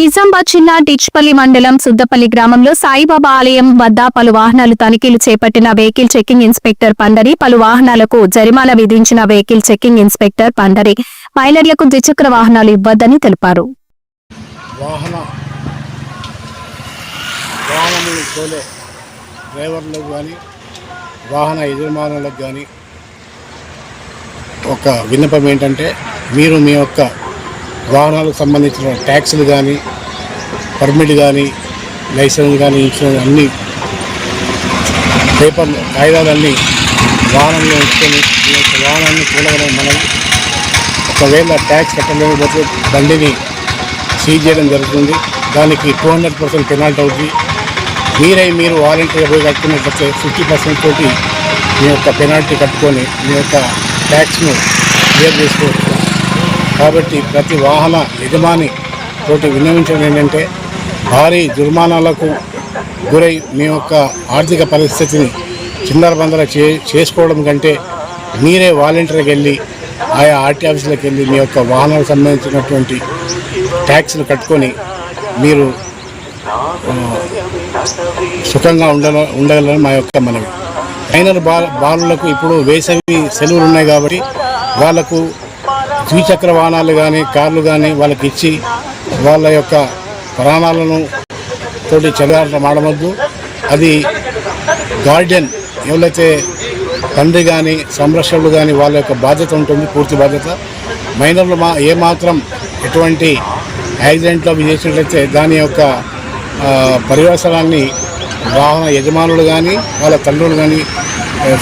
నిజామాబాద్ జిల్లా డిచ్పల్లి మండలం సుద్దపల్లి గ్రామంలో సాయిబాబా ఆలయం వద్ద పలు వాహనాలు తనిఖీలు చేపట్టిన వెహికల్ చెకింగ్ ఇన్స్పెక్టర్ పండరి పలు వాహనాలకు జరిమానా విధించిన వెహికల్ చెకింగ్ ఇన్స్పెక్టర్ పండరి మైనర్లకు ద్విచక్ర వాహనాలు ఇవ్వద్దని తెలిపారు. వాహన యజమానులకు కానీ ఒక విన్నపం ఏంటంటే, మీరు మీ యొక్క వాహనాలకు సంబంధించిన ట్యాక్సులు కానీ, పర్మిట్ కానీ, లైసెన్స్ కానీ, ఇన్సూరెన్స్ అన్ని పేపర్లు కాగితాలన్నీ వాహనంలో ఉంచుకొని మీ యొక్క వాహనాన్ని చూడగలం. మనం ఒకవేళ ట్యాక్స్ కట్టలేకపోతే బండిని సీజ్ చేయడం జరుగుతుంది. దానికి 200% పెనాల్టీ అవుతుంది. మీరు వాలంటీర్గా పోయి కట్టుకున్నట్లయితే 50% తోటి మీ యొక్క పెనాల్టీ కట్టుకొని మీ యొక్క ట్యాక్స్ను క్లియర్ చేసుకోవచ్చు. కాబట్టి ప్రతి వాహన యజమాని తోటి విన్నవించడం ఏంటంటే, భారీ జుర్మానాలకు గురై మీ యొక్క ఆర్థిక పరిస్థితిని చిందరబందర చేసుకోవడం కంటే మీరే వాలంటీర్కి వెళ్ళి ఆయా ఆర్టీ ఆఫీసులకు వెళ్ళి మీ యొక్క వాహనాలకు సంబంధించినటువంటి ట్యాక్స్ను కట్టుకొని మీరు సుఖంగా ఉండగలని మా యొక్క మనవి. మైనర్ బాలులకు ఇప్పుడు వేసవి సెలవులు ఉన్నాయి కాబట్టి వాళ్ళకు ద్విచక్ర వాహనాలు కానీ, కార్లు కానీ వాళ్ళకి ఇచ్చి వాళ్ళ యొక్క ప్రాణాలను తోటి చెలగాటం ఆడవద్దు. అది గార్డియన్ ఎవరైతే తండ్రి కానీ, సంరక్షకులు కానీ వాళ్ళ యొక్క బాధ్యత ఉంటుంది, పూర్తి బాధ్యత. మైనర్లు ఏమాత్రం ఎటువంటి యాక్సిడెంట్లో చేసినట్లయితే దాని యొక్క పర్యవసరాన్ని వాహన యజమానులు కానీ వాళ్ళ తండ్రులు కానీ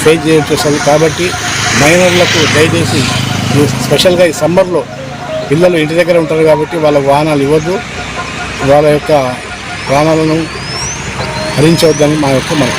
ఫేస్ చేయవలసి వస్తుంది. కాబట్టి మైనర్లకు దయచేసి స్పెషల్గా ఈ సమ్మర్లో పిల్లలు ఇంటి దగ్గర ఉంటారు కాబట్టి వాళ్ళ వాహనాలు ఇవ్వద్దు, వాళ్ళ యొక్క ప్రాణాలను హరించవద్దని మా యొక్క మనం.